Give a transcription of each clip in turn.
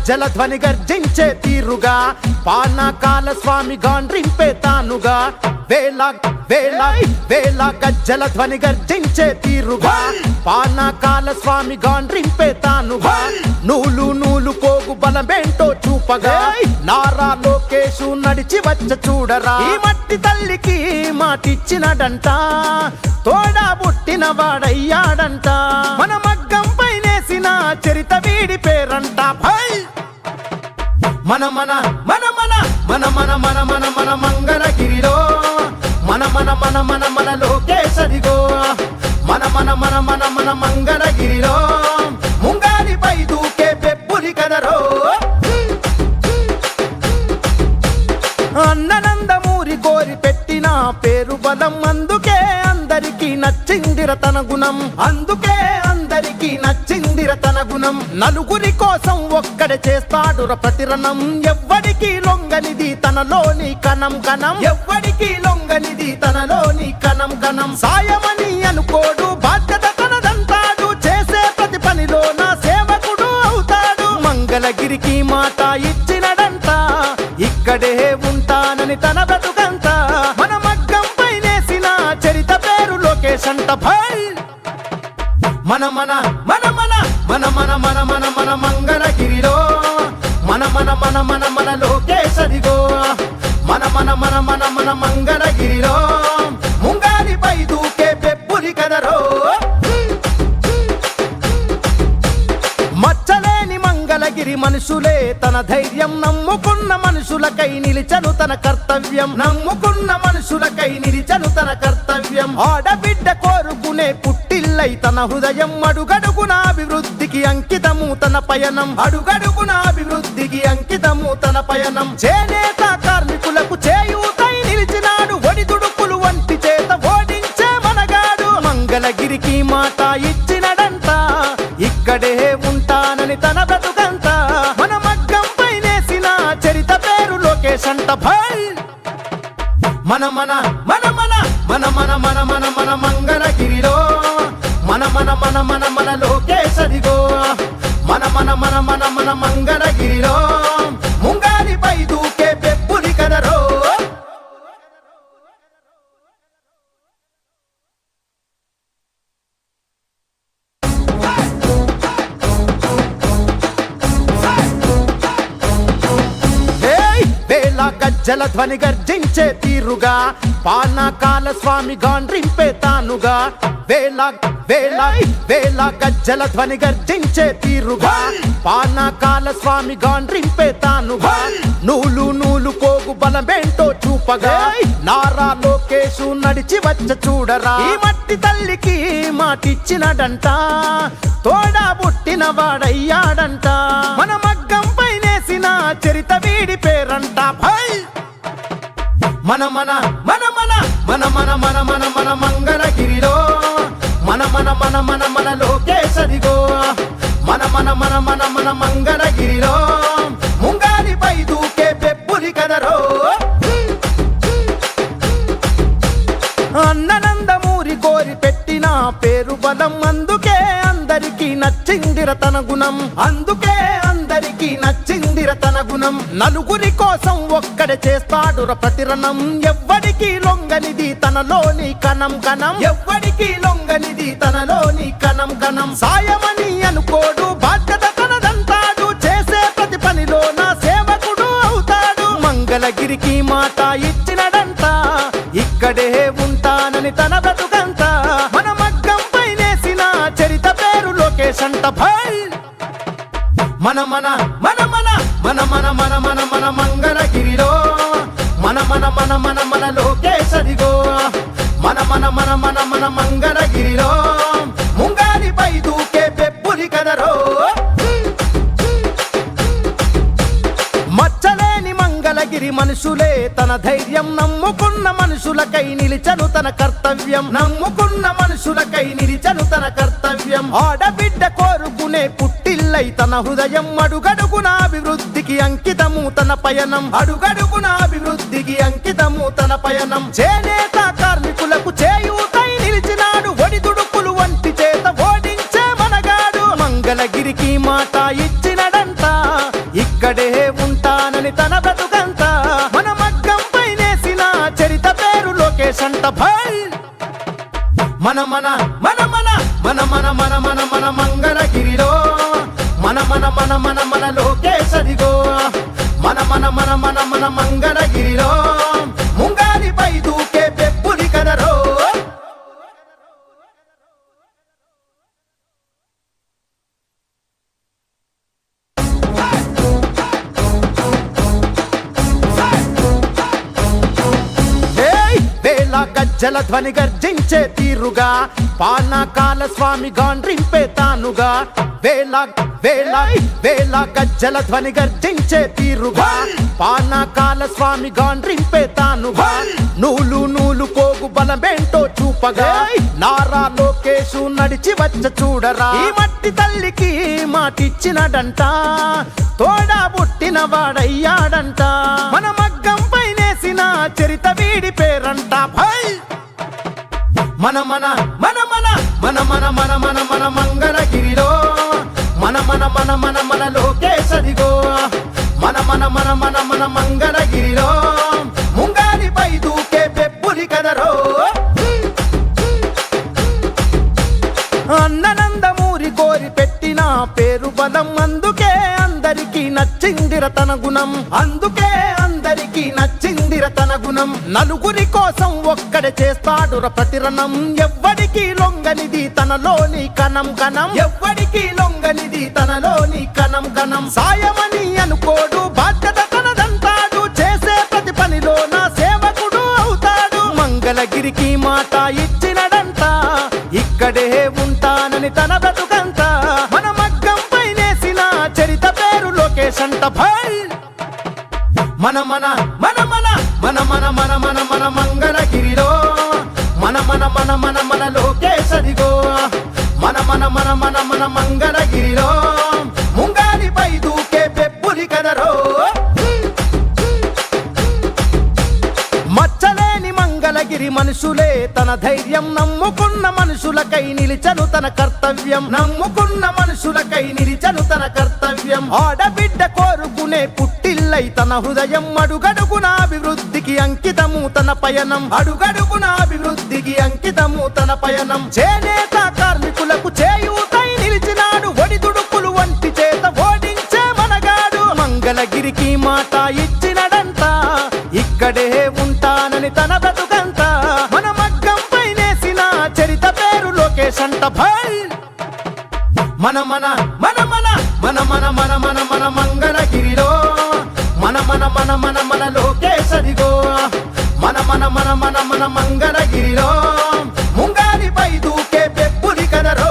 గజ్జల ధ్వని గర్జించే తీరుగా పానకాల స్వామి గాండ్రింపే తానుగా వేల వేల వేల గజ్జల ధ్వని గర్జించే తీరుగా పానకాల స్వామి గాండ్రింపే తానుగా నూలు నూలు పోగు బలమేంటో చూపగా నారా లోకేషు నడిచి వచ్చ చూడరా ఈ మట్టి తల్లికి మాటిచ్చినడంట తోడా పుట్టిన వాడయ్యాడంట మన మగ్గం పైనేసిన చరిత వీడి పేరంట మన మన మన మన మన మన మన మన మన మంగళగిరిలో మన మన మన మన మన లోకేశరిగో మన మన మన మన మన మంగళగిరిలో ముంగారిపై దూకే పెప్పులి కదరో అన్ననందమూరి కోరి పెట్టిన పేరు బలం అందుకే అందరికీ నచ్చిందిర తన గుణం అందుకే అందరికీ నచ్చిందిర తన గుణం నలుగురి కోసం ఒక్కడే చేస్తాడుర ప్రతిరణం ఎవ్వడికి లొంగనిది తనలోని కణం కణం ఎవ్వడికి లొంగనిది తనలోని కణం కణం సాయమని అనుకోడు బాధ్యత తనదంటాడు చేసే ప్రతి పనిలో నా సేవకుడు అవుతాడు మంగళగిరికి మాట ఇచ్చినడంట ఇక్కడే ఉంటానని తన బ్రతుకంత మన మగ్గం పైనేసిన చరిత పేరు లోకేష్ అంట మన మన మన మన మన మన మన మన మన మంగళగిరిలో మన మన మన మన మన లోకేశరిగో మన మన మన మన మన మంగళగిరిలో ముంగారిపై దూకే పెప్పులి కదరో మచ్చలేని మంగళగిరి మనుషులే తన ధైర్యం నమ్ముకున్న మనుషులకై నిలిచను తన కర్తవ్యం నమ్ముకున్న మనుషులకై నిలిచను తన కర్తవ్యం ఆడబిడ్డ కోరుకునే పుట్టిల్లై తన హృదయం అడుగడుగున అభివృద్ధికి అంకితము తన పయనం అడుగడుగున అభివృద్ధికి అంకితము తన పయనం చేనేత కార్మికులకు చేయూతై నిలిచినాడు ఒడిదుడుకులు వంటి చేత ఓడించే మనగాడు మంగళగిరికి మాట ఇచ్చినడంట ఇక్కడే ఉంటానని తన బ్రతుకంత మన మగ్గం పైనేసిన చరిత పేరు లోకేష్ అంట మన మన మన మన మన మన మన మన మన మంగళగిరిలో మన మన మన మన మన లోకేశరిగో మన మన మన మన మన మంగళగిరిలో ముంగారిపై దూకే పెప్పులి కదరో గజ్జల ధ్వని గర్జించే తీరుగా పానకాల స్వామి గాండ్రింపే తానుగా వేల వేల వేల గజ్జల ధ్వని గర్జించే తీరుగా పానకాల స్వామి గాండ్రింపే తానుగా నూలు నూలు పోగు బలమేంటో చూపగా నారా లోకేషు నడిచి వచ్చ చూడరా ఈ మట్టి తల్లికి మాటిచ్చినడంట తోడా పుట్టిన వాడయ్యాడంట మన మగ్గం పైనేసిన చరిత వీడి పేరంట మన మన మన మన మన మన మన మన మన మంగళగిరిలో మన మన మన మన మన లోకేశరిగో మన మన మన మన మన మంగళగిరిలో ముంగారిపై దూకే పెప్పులి కదరో అన్ననందమూరి కోరి పెట్టిన పేరు బలం అందుకే అందరికీ నచ్చిందిర తన గుణం అందుకే అందరికీ నచ్చిందిర తన గుణం నలుగురి కోసం ఒక్కడే చేస్తాడుర ప్రతిరణం ఎవ్వడికి లొంగనిది తనలోని కణం కణం ఎవ్వడికి లొంగనిది తనలోని కణం కణం సాయమని అనుకోడు బాధ్యత తనదంటాడు చేసే ప్రతి పనిలో నా సేవకుడు అవుతాడు మంగళగిరికి మాట ఇచ్చినడంట ఇక్కడే ఉంటానని తన బ్రతుకంత మన మగ్గం పైనేసిన చరిత పేరు లోకేష్ అంట మన మన మన మన మన మన మన మన మన మంగళగిరిలో మన మన మన మన మన లోకేశరిగో మన మన మన మన మన మంగళగిరిలో ముంగారిపై దూకే పెప్పులి కదరో మచ్చలేని మంగళగిరి మనుషులే తన ధైర్యం నమ్ముకున్న మనుషులకై నిలిచను తన కర్తవ్యం నమ్ముకున్న మనుషులకై నిలిచను తన కర్తవ్యం ఆడబిడ్డ కోరుకునే పుట్టిల్లై తన హృదయం అడుగడుగున అభివృద్ధికి అంకితము తన పయనం అడుగడుగున అభివృద్ధికి అంకితము తన పయనం చేనేత కార్మికులకు చేయూతై నిలిచినాడు ఒడిదుడుకులు వంటి చేత ఓడించే మనగాడు మంగళగిరికి మాట ఇచ్చినడంట మన మన మన మన మన మన మన మన మంగళగిరిలో మన మన మన మన మన లోకేశదిగో మన మన మన మన మన మంగళగిరిలో ముంగాలిపై దూకే పెప్పులి కదరో. గజ్జల ధ్వని గర్జించే తీరుగా పానకాల స్వామి గాండ్రింపే తానుగా వేళ వేళ వేళ గజ్జల ధ్వని గర్జించే తీరుగా పానకాల స్వామి గాండ్రింపే తానుగా నూలు నూలు పోగు బలమేంటో చూపగా నారా లోకేశు నడిచి వచ్చ చూడరా. ఈ మట్టి తల్లికి మాటిచ్చినడంట తోడా పుట్టిన వాడయ్యాడంట మన మగ్గం పైనేసిన చరిత వీడి పేరంట. మన మన మన మన మన మన మన మన మన మంగళగిరిలో మన మన మన మన మన లోకేశదిగో మన మన మన మన మన మంగళగిరిలో ముంగాలిపై దూకే పెప్పులి కదరో. అన్ననందమూరి కోరి పెట్టిన పేరు బలం అందుకే అందరికీ నచ్చిందిర తన గుణం అందుకే అందరికీ నచ్చిందిర తన గుణం. నలుగురి కోసం ఒక్కడే చేస్తాడుర ప్రతిరణం ఎవ్వడికి లొంగనిది తనలోని కణం కణం ఎవ్వడికి లొంగనిది తనలోని కణం కణం. సాయమని అనుకోడు బాధ్యత తనదంటాడు చేసే ప్రతి పనిలో నా సేవకుడు అవుతాడు. మంగళగిరికి మాట ఇచ్చినడంట ఇక్కడే ఉంటానని తన బ్రతుకంత మన మగ్గం పైనేసిన చరిత పేరు లోకేశ్ అంట. మన మన మన మన మన మన మన మన మన మంగళగిరిలో మన మన మన మన మన లోకేశదిగో మన మన మన మన మన మంగళగిరిలో ముంగాలిపై దూకే పెప్పులి కదరో. మచ్చలేని మంగళగిరి మనుషులే తన ధైర్యం నమ్ముకున్న మనుషులకై నిలిచను తన కర్తవ్యం నమ్ముకున్న మనుషులకై నిలిచను తన కర్తవ్యం. ఆడబిడ్డ కోరుకునే పుట్టిల్లై తన హృదయం అడుగడుగున అభివృద్ధికి అంకితము తన పయనం అడుగడుగున అభివృద్ధికి అంకితము తన పయనం. చేనేత కార్మికులకు చేయూతై నిలిచినాడు ఒడిదుడుకులు వంటి చేత ఓడించే మనగాడు. మంగళగిరికి మాట ఇచ్చినడంట ఇక్కడే ఉంటానని తన బ్రతుకంత మన మగ్గం పైనేసిన చరిత పేరు లోకేశ్ అంట. మన మన మన మన మన మన మన మన మన మంగళగిరిలో మన మన మన మన మన లోకేశదిగో మన మన మన మన మన మంగళగిరిలో ముంగాలిపై దూకే పెప్పులి కదరో.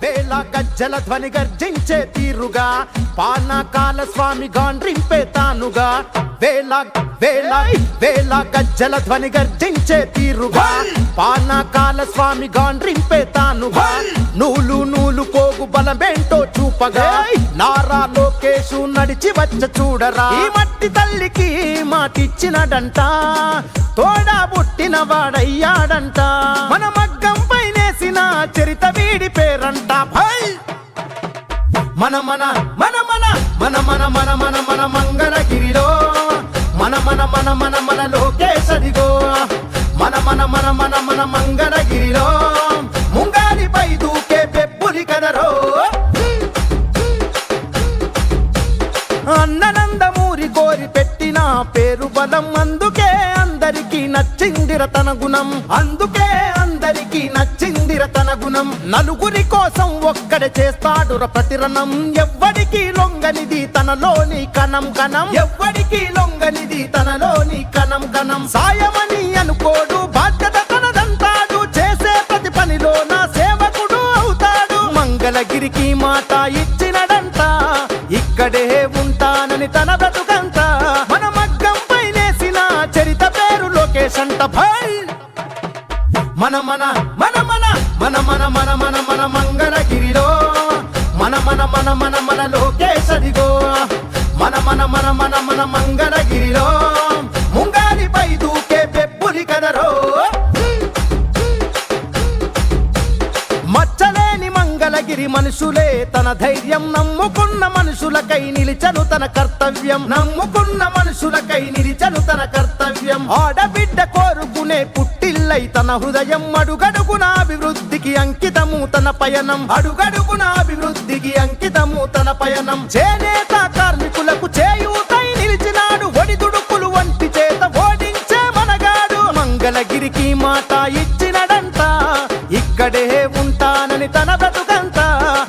వేళ గజ్జల ధ్వని గర్జించే తీరుగా పానకాల స్వామి గాండ్రింపే తానుగా వేళ వేళ వేళ గజ్జల ధ్వని గర్జించే తీరుగా పానకాల స్వామి గాండ్రింపే తానుగా నూలు నూలు పోగు బలమేంటో చూపగా నారా లోకేశు నడిచి వచ్చ చూడరా. ఈ మట్టి తల్లికి మాటిచ్చినడంట తోడా పుట్టిన వాడయ్యాడంట మన మగ్గం పైనేసిన చరిత వీడి పేరంట. మన మన మన మన మన మన మన మన మన మంగళగిరిలో మన మన మన మన మన లోకేశదిగో మన మన మన మన మన మంగళగిరిలో ముంగాలిపై దూకే పెప్పులి కదరో. అన్ననందమూరి కోరి పెట్టిన పేరు బలం అందుకే అందరికీ నచ్చిందిర తన గుణం అందుకే అందరికీ నచ్చిందిర తన గుణం. నలుగురి కోసం ఒక్కడే చేస్తాడుర ప్రతిరణం ఎవ్వడికి లొంగనిది తనలోని కణం కణం ఎవ్వడికి లొంగనిది తనలోని కణం కణం. సాయమని అనుకోడు బాధ్యత తనదంటాడు చేసే ప్రతి పనిలో నా సేవకుడు అవుతాడు. మంగళగిరికి మాట ఇచ్చినడంట ఇక్కడే ఉంటానని తన బ్రతుకంత మన మగ్గం మన మన మన మన మన మన మన మన మన మంగళగిరిలో మన మన మన మన మన లోకేశదిగో మన మన మన మన మన మంగళగిరిలో ముంగాలిపై దూకే పెప్పులి కదరో మచ్చలేని మంగళగిరి మనుషులే తన ధైర్యం నమ్ముకున్న మనుషులకై నిలిచను తన కర్తవ్యం నమ్ముకున్న మనుషులకై నిలిచను తన కర్తవ్యం ఆడబిడ్డ కోరుకునే పుట్టిల్లై తన హృదయం అడుగడుగున అభివృద్ధికి అంకితము తన పయనం అడుగడుగున అభివృద్ధికి అంకితము తన పయనం చేనేత కార్మికులకు చేయూతై నిలిచినాడు ఒడిదుడుకులు వంటి చేత ఓడించే మనగాడు మంగళగిరికి మాట ఇచ్చినడంట ఇక్కడే ఉంటానని తన బ్రతుకంత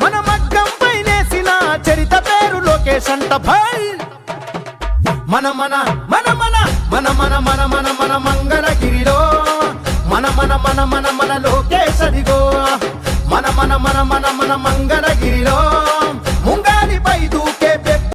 మన మగ్గంపై నేసిన చరిత పేరు లోకేష్ అంట భాయ్ మన మన మన మన మన మన మన మన మన మంగళగిరిలో మన మన మన మన మన లోకేశ్ అదిగో మన మన మన మన మన మంగళగిరిలో